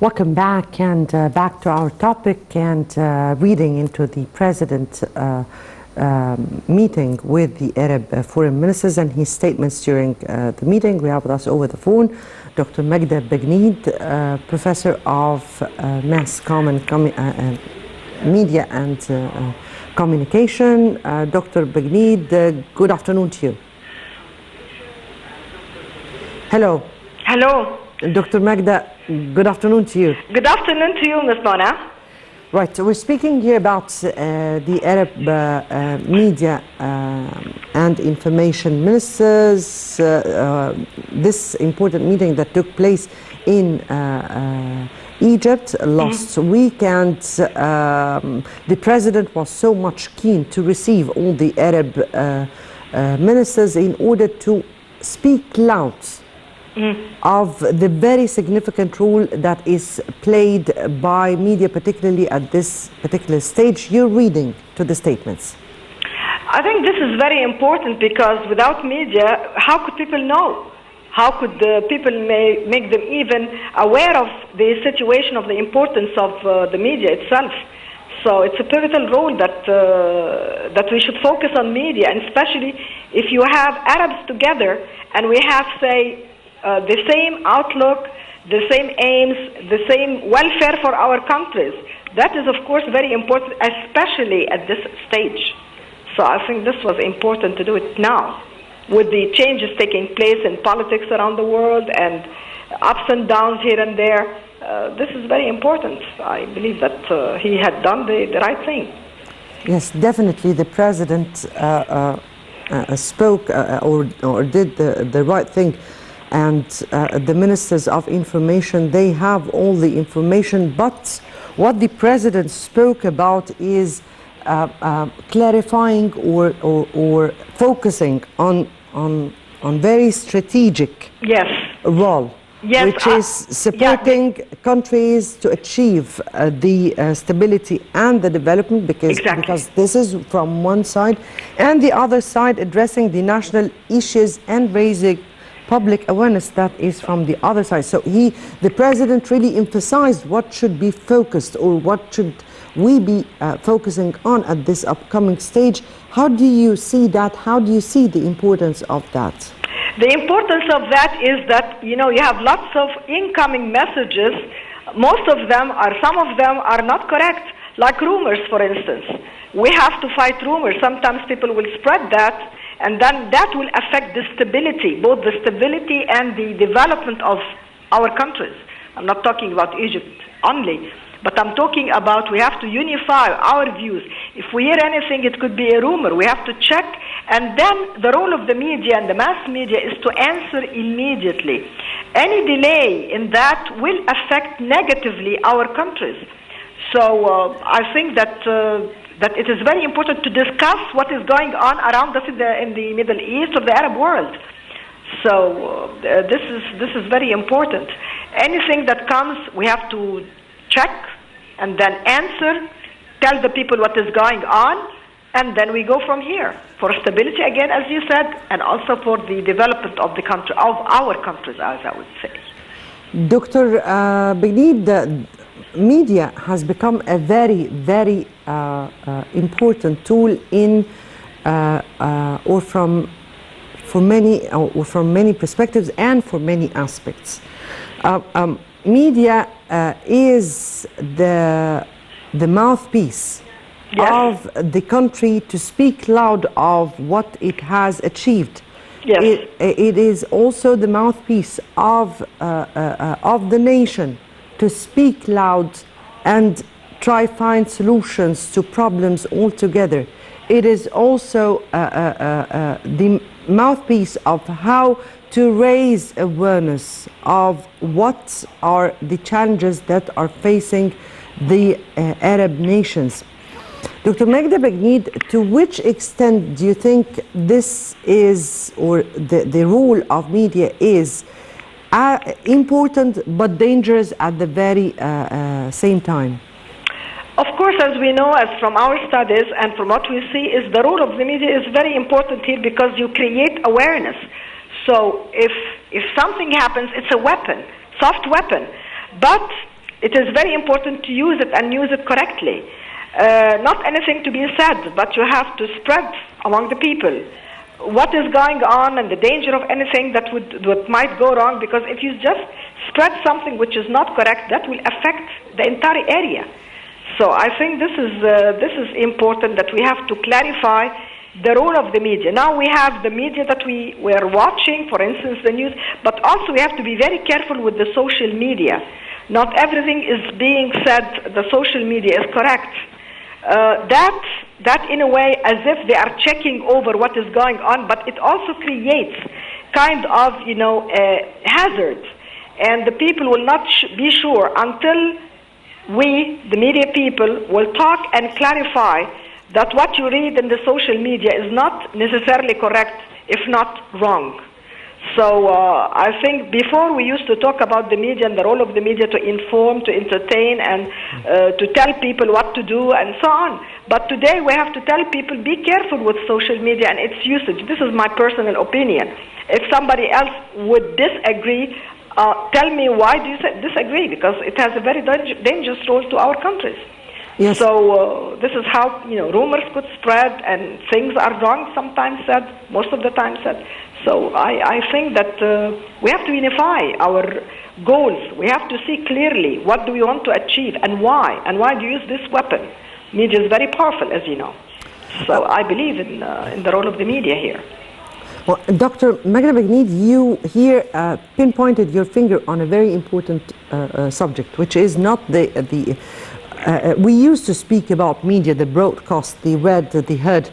Welcome back, and back to our topic and reading into the President meeting with the Arab foreign ministers and his statements during the meeting. We have with us over the phone Dr. Magda Bagnied, Professor of Mass Media and Communication. Dr. Bagnied, good afternoon to you. Hello. Hello. Dr. Magda, good afternoon to you. Good afternoon to you, Ms. Mona. Right, so we're speaking here about the Arab media and information ministers, this important meeting that took place in Egypt last week, and the president was so much keen to receive all the Arab ministers in order to speak loud of the very significant role that is played by media, particularly at this particular stage. You're reading to the statements. I think this is very important because without media, how could people know? How could people make them even aware of the situation, of the importance of the media itself? So it's a pivotal role that we should focus on media, and especially if you have Arabs together and we have, say, the same outlook, the same aims, the same welfare for our countries. That is, of course, very important, especially at this stage. So I think this was important to do it now. With the changes taking place in politics around the world and ups and downs here and there, this is very important. I believe that he had done the right thing. Yes, definitely the president spoke or did the right thing. And the ministers of information, they have all the information, but what the president spoke about is clarifying or focusing on very strategic role, which is supporting countries to achieve the stability and the development, because this is from one side, and the other side addressing the national issues and raising public awareness, that is from the other side. So the president really emphasized what should be focused, or what should we be focusing on at this upcoming stage. How do you see that? How do you see the importance of that? The importance of that is that, you have lots of incoming messages. Some of them are not correct, like rumors, for instance. We have to fight rumors. Sometimes people will spread that, and then that will affect the stability, both the stability and the development of our countries. I'm not talking about Egypt only, but I'm talking about we have to unify our views. If we hear anything, it could be a rumor. We have to check, and then the role of the media and the mass media is to answer immediately. Any delay in that will affect negatively our countries. So I think that it is very important to discuss what is going on around us in the Middle East or the Arab world. So this is very important. Anything that comes, we have to check and then answer, tell the people what is going on, and then we go from here for stability again, as you said, and also for the development of the country, of our countries, as I would say. Dr. Bagnied, media has become a very, very important tool in from many perspectives and for many aspects. Media is the mouthpiece of the country to speak loud of what it has achieved. Yes. It is also the mouthpiece of the nation to speak loud and try find solutions to problems altogether. It is also the mouthpiece of how to raise awareness of what are the challenges that are facing the Arab nations. Dr. Magda Bagnied, to which extent do you think this is, or the role of media is important but dangerous at the very same time? Of course, as we know, as from our studies and from what we see, is the role of the media is very important here because you create awareness. So if something happens, it's a weapon, soft weapon. But it is very important to use it and use it correctly. Not anything to be said, but you have to spread among the people what is going on and the danger of anything that might go wrong, because if you just spread something which is not correct, that will affect the entire area. So I think this is important, that we have to clarify the role of the media. Now we have the media that we are watching, for instance, the news, but also we have to be very careful with the social media. Not everything is being said, the social media is correct. That in a way, as if they are checking over what is going on, but it also creates kind of, hazard. And the people will not be sure until we, the media people, will talk and clarify that what you read in the social media is not necessarily correct, if not wrong. So I think before we used to talk about the media and the role of the media to inform, to entertain, and to tell people what to do and so on. But today we have to tell people, be careful with social media and its usage. This is my personal opinion. If somebody else would disagree, tell me why do you disagree, because it has a very dangerous role to our countries. Yes. So this is how rumors could spread, and things are wrong sometimes said, most of the time said. So I think that we have to unify our goals. We have to see clearly what do we want to achieve and why do you use this weapon. Media is very powerful, as you know. So I believe in the role of the media here. Well, Dr. Magda Bagnied, you here pinpointed your finger on a very important subject, which is not we used to speak about media, the broadcast, the read, the heard,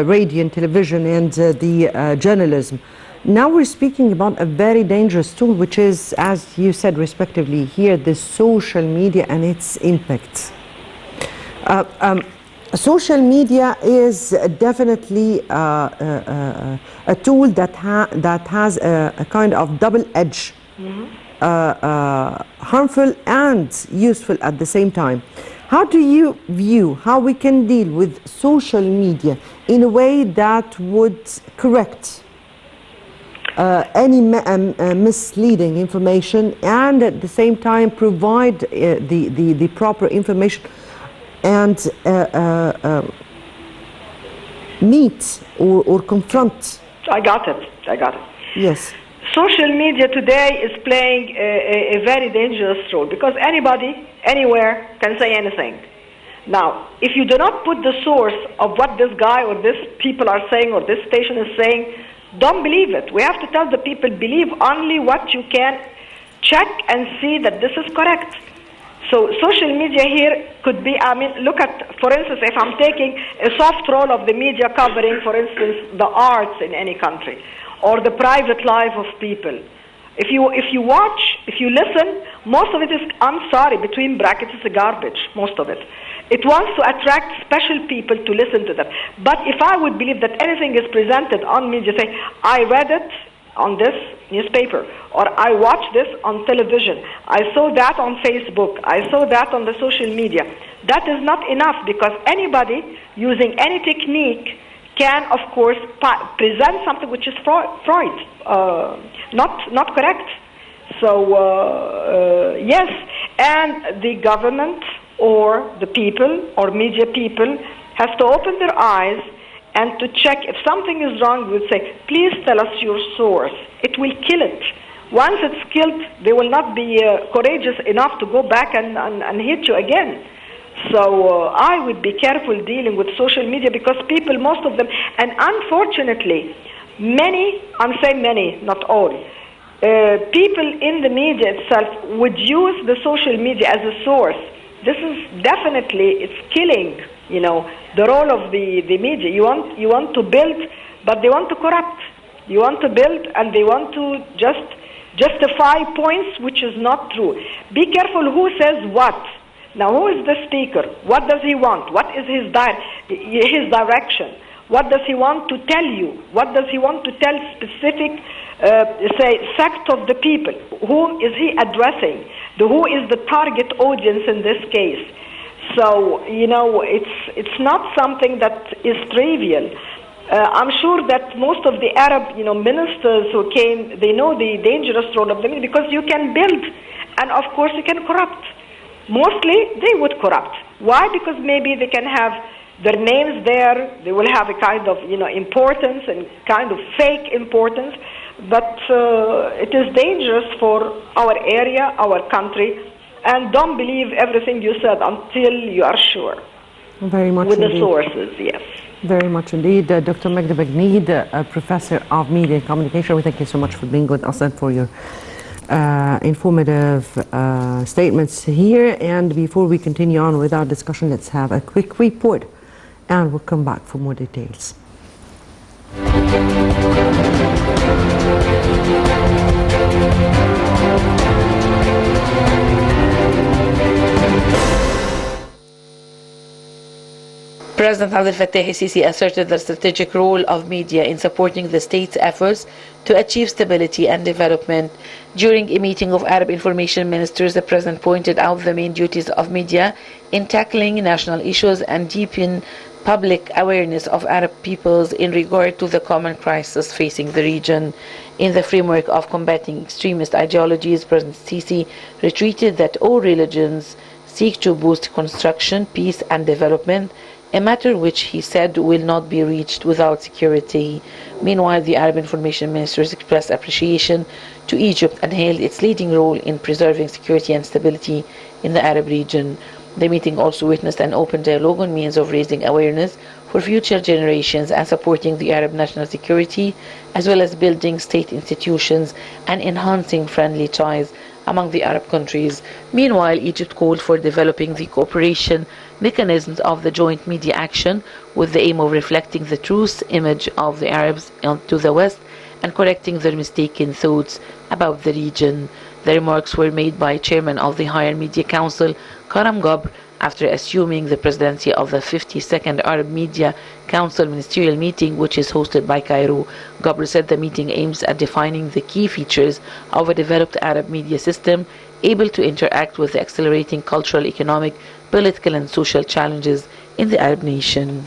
radio and television, and the journalism. Now we're speaking about a very dangerous tool, which is, as you said respectively here, the social media and its impact. Social media is definitely a tool that has a kind of double edge. Harmful and useful at the same time. How do you view how we can deal with social media in a way that would correct any misleading information, and at the same time provide the proper information and meet or confront? I got it. Yes. Social media today is playing a very dangerous role, because anybody, anywhere, can say anything. Now, if you do not put the source of what this guy or this people are saying or this station is saying, don't believe it. We have to tell the people, believe only what you can check and see that this is correct. So social media here could be, look at, for instance, if I'm taking a soft role of the media covering, for instance, the arts in any country, or the private life of people. If you watch, if you listen, most of it is, I'm sorry, between brackets, it's garbage, most of it. It wants to attract special people to listen to that. But if I would believe that anything is presented on media, say, I read it on this newspaper, or I watched this on television, I saw that on Facebook, I saw that on the social media, that is not enough, because anybody using any technique can, of course, present something which is not correct. So, yes, and the government or the people or media people has to open their eyes and to check if something is wrong. We would say, please tell us your source. It will kill it. Once it's killed, they will not be courageous enough to go back and hit you again. So I would be careful dealing with social media, because people, most of them, and unfortunately, many, I'm saying many, not all, people in the media itself would use the social media as a source. This is definitely, it's killing, the role of the media. You want to build, but they want to corrupt. You want to build, and they want to just justify points which is not true. Be careful who says what. Now, who is the speaker? What does he want? What is his direction? What does he want to tell you? What does he want to tell specific, sect of the people? Whom is he addressing? Who is the target audience in this case? So, it's not something that is trivial. I'm sure that most of the Arab, ministers who came, they know the dangerous role of the media, because you can build And of course, you can corrupt. Mostly, they would corrupt. Why? Because maybe they can have their names there. They will have a kind of, importance and kind of fake importance. But it is dangerous for our area, our country. And don't believe everything you said until you are sure. Very much with indeed. The sources, yes. Very much indeed. Dr. Magda Bagnied, Professor of Media and Communication, we thank you so much for being with us and for your informative statements here. And before we continue on with our discussion, let's have a quick report and we'll come back for more details. President Abdel Fattah el-Sisi asserted the strategic role of media in supporting the state's efforts to achieve stability and development. During a meeting of Arab information ministers, the President pointed out the main duties of media in tackling national issues and deepen public awareness of Arab peoples in regard to the common crisis facing the region. In the framework of combating extremist ideologies, President Sisi retreated that all religions seek to boost construction, peace and development, a matter which he said will not be reached without security. Meanwhile, the Arab information ministers expressed appreciation to Egypt and hailed its leading role in preserving security and stability in the Arab region. The meeting also witnessed an open dialogue on means of raising awareness for future generations and supporting the Arab national security, as well as building state institutions and enhancing friendly ties among the Arab countries. Meanwhile, Egypt called for developing the cooperation mechanisms of the joint media action with the aim of reflecting the true image of the Arabs to the West and correcting their mistaken thoughts about the region. The remarks were made by Chairman of the Higher Media Council, Karam Gabr, after assuming the presidency of the 52nd Arab Media Council ministerial meeting, which is hosted by Cairo. Gabr said the meeting aims at defining the key features of a developed Arab media system able to interact with the accelerating cultural, economic, political and social challenges in the Arab nation.